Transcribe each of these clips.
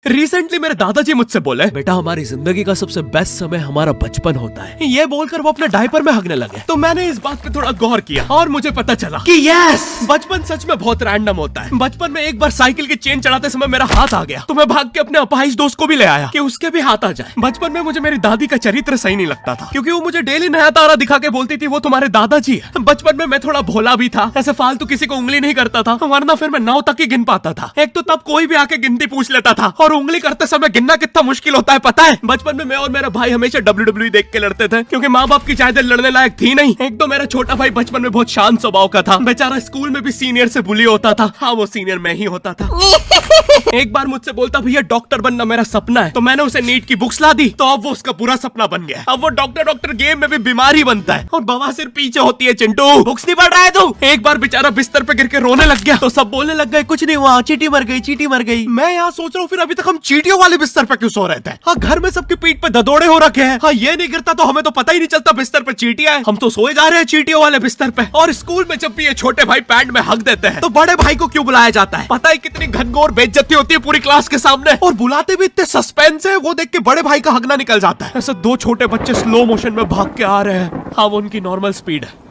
Recently मेरे दादाजी मुझसे बोले, बेटा हमारी जिंदगी का सबसे बेस्ट समय हमारा बचपन होता है। ये बोलकर वो अपने डायपर में हगने लगे। तो मैंने इस बात पे थोड़ा गौर किया और मुझे पता चला कि यस, बचपन सच में बहुत रैंडम होता है। बचपन में एक बार साइकिल की चेन चढ़ाते समय मेरा हाथ आ गया, तो मैं भाग के अपने अपाहिज दोस्त को भी ले आया कि उसके भी हाथ आ जाए। बचपन में मुझे मेरी दादी का चरित्र सही नहीं लगता था, क्योंकि वो मुझे डेली नया तारा दिखा के बोलती थी वो तुम्हारे दादाजी है। बचपन में मैं थोड़ा भोला भी था, ऐसे फालतू किसी को उंगली नहीं करता था, वरना फिर मैं 9 तक ही गिन पाता था। एक तो तब कोई भी आके गिनती पूछ लेता था, और उंगली करते समय गिनना कितना मुश्किल होता है पता है। बचपन में मैं और मेरा भाई हमेशा WWE देख के लड़ते थे, क्योंकि माँ बाप की चाहते लड़ने लायक थी नहीं। एक तो मेरा छोटा भाई बचपन में बहुत शांत स्वभाव का था, बेचारा स्कूल में भी सीनियर से बुली होता था। हाँ, वो सीनियर मैं ही होता था। एक बार मुझसे बोलता, भैया डॉक्टर बनना मेरा सपना है। तो मैंने उसे नीट की बुक्स ला दी, तो अब वो उसका पूरा सपना बन गया। अब वो डॉक्टर गेम में भी बीमारी बनता है, और बवासीर पीछे होती है। चिंटू बुक्स नहीं पढ़ रहा है तू? एक बार बेचारा बिस्तर पे गिर के रोने लग गया, तो सब बोलने लग गए, कुछ नहीं हुआ, चींटी मर गई, चींटी मर गई। मैं यहाँ सोच रहा हूँ फिर अभी तक हम चींटियों वाले बिस्तर पे क्यों सो रहे थे? हाँ, घर में सबकी पीठ पे ददोड़े हो रखे हैं। हाँ, ये नहीं गिरता तो हमें तो पता ही नहीं चलता बिस्तर पे चींटियां हैं। हम तो सोए जा रहे हैं चींटियों वाले बिस्तर पे। और स्कूल में जब भी ये छोटे भाई पैंट में हक देते हैं, तो बड़े भाई को क्यों बुलाया जाता है? पता है कितनी घनघोर बेइज्जती होती है पूरी क्लास के सामने, और बुलाते भी इतने सस्पेंस है, वो देख के बड़े भाई का हगना निकल जाता है। ऐसे 2 छोटे बच्चे स्लो मोशन में भाग के आ रहे हैं। हाँ, वो उनकी नॉर्मल स्पीड है।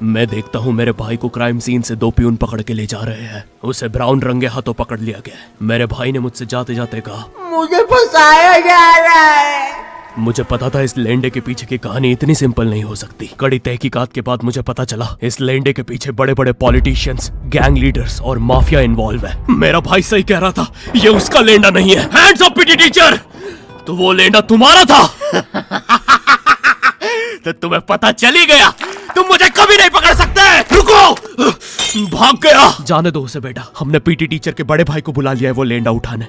मैं देखता हूँ मेरे भाई को क्राइम सीन से 2 पियून पकड़ के ले जा रहे हैं। उसे ब्राउन रंगे हाथों पकड़ लिया गया। मेरे भाई ने मुझसे जाते जाते कहा, मुझे फंसाया जा रहा है। मुझे पता था इस लेंडे के पीछे की कहानी इतनी सिंपल नहीं हो सकती। कड़ी तहकीकात के बाद मुझे पता चला इस लेंडे के पीछे बड़े बड़े पॉलिटिशियंस, गैंग लीडर्स और माफिया इन्वॉल्व है। मेरा भाई सही कह रहा था, ये उसका लेंडा नहीं है। हैंड्स अप पीटी टीचर, तो वो लेंडा तुम्हारा था। तो तुम्हें पता चल ही गया, तुम मुझे कभी नहीं पकड़ सकते। रुको, भाग गया। जाने दो उसे बेटा, हमने पीटी टीचर के बड़े भाई को बुला लिया है वो लेंडा उठाने।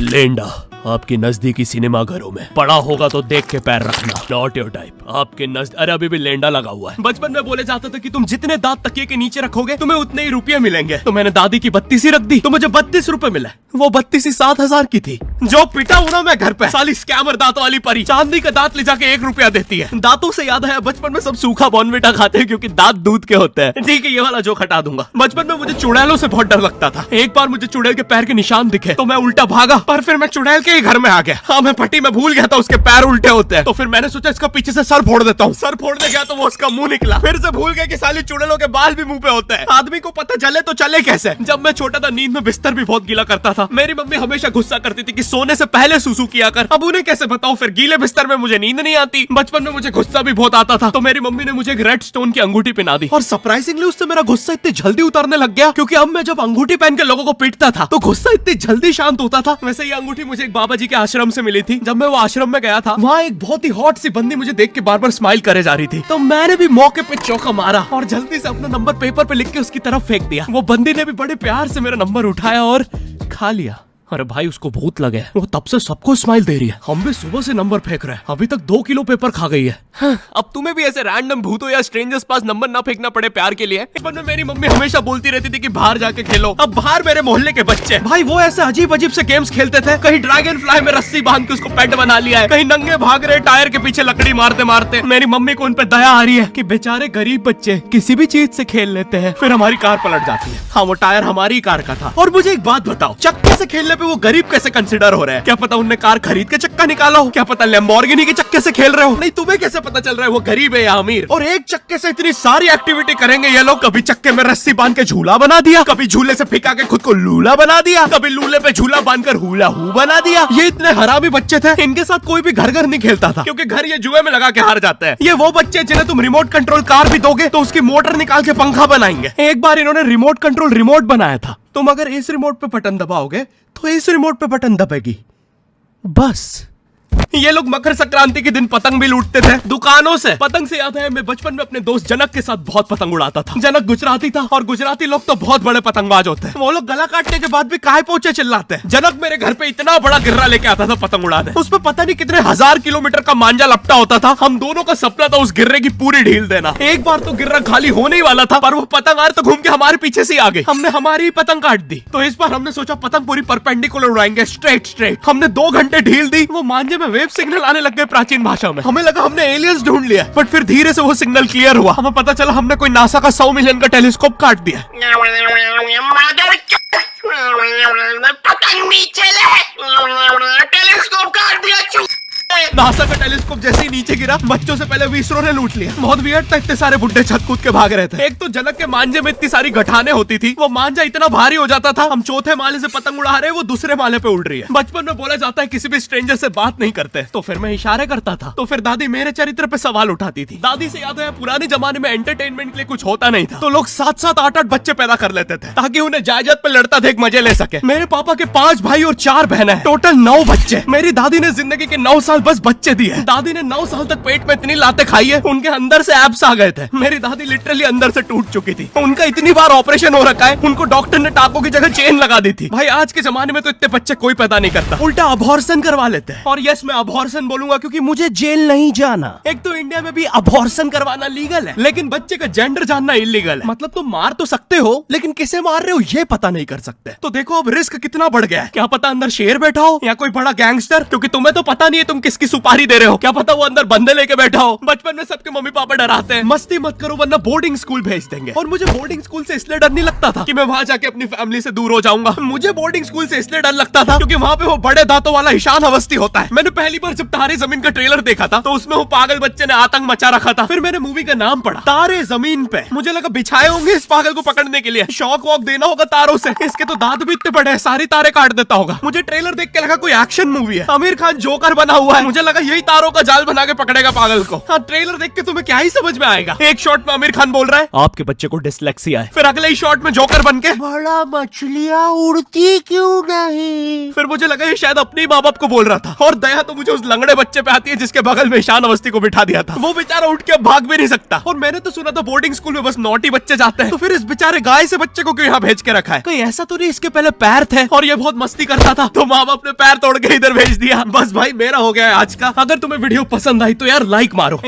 लेंडा आपके नजदीकी सिनेमा घरों में पड़ा होगा तो देख के पैर रखना। Not your type. आपके अरे अभी भी लेंडा लगा हुआ है। बचपन में बोले जाते थे कि तुम जितने दांत तकिए के नीचे रखोगे तुम्हें उतने ही रुपये मिलेंगे। तो मैंने दादी की 32 रख दी, तो मुझे 32 रुपए मिले। वो 32 7,000 की थी। जो पिटा हूं ना मैं घर पे, साली स्कैमर दांतों वाली परी, चांदी का दांत ले जाके 1 रुपया देती है। दांतों से याद आया, बचपन में सब सूखा बॉर्नविटा खाते हैं क्योंकि दांत दूध के होते हैं। ठीक है, ये वाला जोक हटा दूंगा। बचपन में मुझे चुड़ैलों से बहुत डर लगता था। एक बार मुझे चुड़ैल के पैर के निशान दिखे तो मैं उल्टा भागा, पर फिर मैं चुड़ैल के ही घर में आ गया। हाँ, मैं पट्टी में भूल गया था उसके पैर उल्टे होते हैं। तो फिर मैंने सोचा इसका पीछे से सर फोड़ देता हूँ। सर फोड़ने गया तो वो उसका मुंह निकला। फिर से भूल गया कि साली चुड़ैलों के बाल भी मुंह पे होते हैं। आदमी को पता चले तो चले कैसे। जब मैं छोटा था नींद में बिस्तर भी बहुत गीला करता था। मेरी मम्मी हमेशा गुस्सा करती थी कि सोने से पहले सुसु किया कर। अब उन्हें कैसे बताऊं, फिर गीले बिस्तर में मुझे नींद नहीं आती। बचपन में मुझे गुस्सा भी बहुत आता था, तो मेरी मम्मी ने मुझे एक रेड स्टोन की अंगूठी पहना दी। और सरप्राइजिंगली उससे मेरा गुस्सा इतनी जल्दी उतरने लग गया, क्योंकि अब मैं जब अंगूठी पहन के लोगों को पीटता था तो गुस्सा इतनी जल्दी शांत होता था। वैसे ये अंगूठी मुझे एक बाबा जी के आश्रम से मिली थी। जब मैं वो आश्रम में गया था, वहाँ एक बहुत ही हॉट सी बंदी मुझे देख के बार बार स्माइल करे जा रही थी। तो मैंने भी मौके पे चौका मारा और जल्दी से अपना नंबर पेपर पे लिख के उसकी तरफ फेंक दिया। वो बंदी ने भी बड़े प्यार से मेरा नंबर उठाया और खा लिया। अरे भाई, उसको भूत लगे, वो तब से सबको स्माइल दे रही है। हम भी सुबह से नंबर फेंक रहे हैं, अभी तक 2 किलो पेपर खा गई है। हाँ, अब तुम्हें भी ऐसे रैंडम भूतों या स्ट्रेंजर्स पास नंबर ना फेंकना पड़े प्यार के लिए। बचपन में मेरी मम्मी हमेशा बोलती रहती थी कि बाहर जाके खेलो। अब बाहर मेरे मोहल्ले के बच्चे भाई वो ऐसे अजीब अजीब से गेम्स खेलते थे। कहीं ड्रैगन फ्लाई में रस्सी बांध के उसको पेट बना लिया है, कहीं नंगे भाग रहे टायर के पीछे लकड़ी मारते मारते। मेरी मम्मी को उन पे दया आ रही है कि बेचारे गरीब बच्चे किसी भी चीज से खेल लेते हैं, फिर हमारी कार पलट जाती है। हाँ, वो टायर हमारी कार का था। और मुझे एक बात बताओ, चक्के से खेलने पे वो गरीब कैसे कंसिडर हो रहे हैं? क्या पता उनने कार खरीद के चक्का निकाला हो, क्या पता लैम्बोर्गिनी के चक्के से खेल रहे हो। नहीं, तुम्हें कैसे पता चल रहा है वो गरीब है या अमीर? और एक चक्के से इतनी सारी एक्टिविटी करेंगे ये लोग। कभी चक्के में रस्सी बांध के झूला बना दिया, कभी झूले से फिका के खुद को लूला बना दिया, कभी लूले पे झूला बांधकर हुला हू बना दिया। ये इतने हरामी बच्चे थे, इनके साथ कोई भी घर घर नहीं खेलता था, क्योंकि घर ये जुए में लगा के हार जाते हैं। ये वो बच्चे जिन्हें तुम रिमोट कंट्रोल कार भी दोगे तो उसकी मोटर निकाल के पंखा बनाएंगे। एक बार इन्होंने रिमोट कंट्रोल रिमोट बनाया था। तुम अगर इस रिमोट पे बटन दबाओगे तो इस रिमोट पे बटन दबेगी, बस। ये लोग मकर संक्रांति के दिन पतंग भी लूटते थे दुकानों से। पतंग से याद है, मैं बचपन में अपने दोस्त जनक के साथ बहुत पतंग उड़ाता था। जनक गुजराती था और गुजराती लोग तो बहुत बड़े पतंगबाज होते हैं। वो लोग गला काटने के बाद भी काहे पोचे चिल्लाते हैं। जनक मेरे घर पे इतना बड़ा गिर्रा लेके आता था पतंग उड़ाने। उसपे पता नहीं कितने 1000 किलोमीटर का मांझा लपटा होता था। हम दोनों का सपना था उस गिर्रे की पूरी ढील देना। एक बार तो गिर्रा खाली होने ही वाला था, पर वो पतंग आर तो घूम के हमारे पीछे से आ गई। हमने हमारी ही पतंग काट दी। तो इस बार हमने सोचा पतंग पूरी परपेंडिकुलर उड़ाएंगे, स्ट्रेट। हमने 2 घंटे ढील दी, वो मांझे में वेव सिग्नल आने लग गए प्राचीन भाषा में। हमें लगा हमने एलियंस ढूंढ लिया, बट फिर धीरे से वो सिग्नल क्लियर हुआ। हमें पता चला हमने कोई नासा का 100 मिलियन का टेलीस्कोप काट दिया। पतंग नीचे ले, टेलीस्कोप काट दिया। नासा का टेलीस्कोप जैसे ही नीचे गिरा, बच्चों से पहले विसरो ने लूट लिया। बहुत वियर्ड था, इतने सारे बुड्ढे छत कूद के भाग रहे थे। एक तो जनक के मांझे में इतनी सारी गठाने होती थी, वो मांझा इतना भारी हो जाता था, हम चौथे माले से पतंग उड़ा रहे हैं, वो दूसरे माले पे उड़ रही है। बचपन में बोला जाता है किसी भी स्ट्रेंजर से बात नहीं करते, तो फिर मैं इशारे करता था। तो फिर दादी मेरे चरित्र पे सवाल उठाती थी। दादी से याद है पुराने जमाने में एंटरटेनमेंट के लिए कुछ होता नहीं था, तो लोग 7-7, 8-8 बच्चे पैदा कर लेते थे ताकि उन्हें जायदाद पे लड़ता देख मजे ले सके। मेरे पापा के 5 भाई और 4 बहनें हैं, टोटल 9 बच्चे। मेरी दादी ने जिंदगी के 9 साल बस बच्चे दिए। दादी ने 9 साल तक पेट में इतनी लातें खाई है, उनके अंदर से एब्स आ गए थे। मेरी दादी लिटरली अंदर से टूट चुकी थी। उनका इतनी बार ऑपरेशन हो रखा है, उनको डॉक्टर ने टाकों की जगह चेन लगा दी थी। भाई आज के जमाने में तो इतने बच्चे कोई पैदा नहीं करता, उल्टा अबॉर्शन करवा लेते हैं। और यस, मैं अबॉर्शन बोलूंगा क्योंकि मुझे जेल नहीं जाना। एक तो इंडिया में भी अबॉर्शन करवाना लीगल है, लेकिन बच्चे का जेंडर जानना इलीगल है। मतलब तुम मार तो सकते हो, लेकिन किसे मार रहे हो ये पता नहीं कर सकते। तो देखो अब रिस्क कितना बढ़ गया है। क्या पता अंदर शेर बैठा हो या कोई बड़ा गैंगस्टर, क्योंकि तुम्हें तो पता नहीं है तुम किसकी सुपारी दे रहे हो। क्या पता वो अंदर बंदे लेके बैठा हो। बचपन में सबके मम्मी पापा डराते हैं, मस्ती मत करो वरना बोर्डिंग स्कूल भेज देंगे। और मुझे बोर्डिंग स्कूल से इसलिए डर नहीं लगता था कि मैं वहां जाके अपनी फैमिली से दूर हो जाऊंगा। मुझे बोर्डिंग स्कूल से इसलिए डर लगता था क्योंकि वहां पे वो बड़े दांतों वाला ईशान अवस्थी होता है। मैंने पहली बार जब तारे जमीन का ट्रेलर देखा था, तो उसमें वो पागल बच्चे ने आतंक मचा रखा था। फिर मैंने मूवी का नाम पढ़ा, तारे जमीन पे। मुझे लगा बिछाए होंगे इस पागल को पकड़ने के लिए, शॉक वॉक देना होगा तारों से। इसके तो दांत भी इतने बड़े हैं, सारी तारे काट देता होगा। मुझे ट्रेलर देख के लगा कोई एक्शन मूवी है, आमिर खान जोकर बना हुआ है। मुझे लगा यही तारों का जाल बना के पकड़ेगा पागल को। हाँ, ट्रेलर देख के तुम्हें क्या ही समझ में आएगा। एक शॉट में आमिर खान बोल रहा है आपके बच्चे को डिसलेक्सिया है, फिर अगले ही शॉट में जोकर बन के बड़ा मछलियां उड़ती क्यों नहीं। फिर मुझे लगा ये शायद अपने माँ बाप को बोल रहा था। और दया तो मुझे उस लंगड़े बच्चे पे आती है जिसके बगल में ईशान अवस्थी को बिठा दिया था। वो बेचारा उठ के भाग भी नहीं सकता। और मैंने तो सुना था बोर्डिंग स्कूल में बस नॉटी बच्चे जाते हैं, तो फिर इस बेचारे गाय से बच्चे को क्यों यहाँ भेज के रखा है। कहीं ऐसा तो नहीं इसके पहले पैर थे और ये बहुत मस्ती करता था, तो माँ बाप ने पैर तोड़ के इधर भेज दिया। बस भाई मेरा हो गया है आज का। अगर तुम्हें वीडियो पसंद आई तो यार लाइक मारो।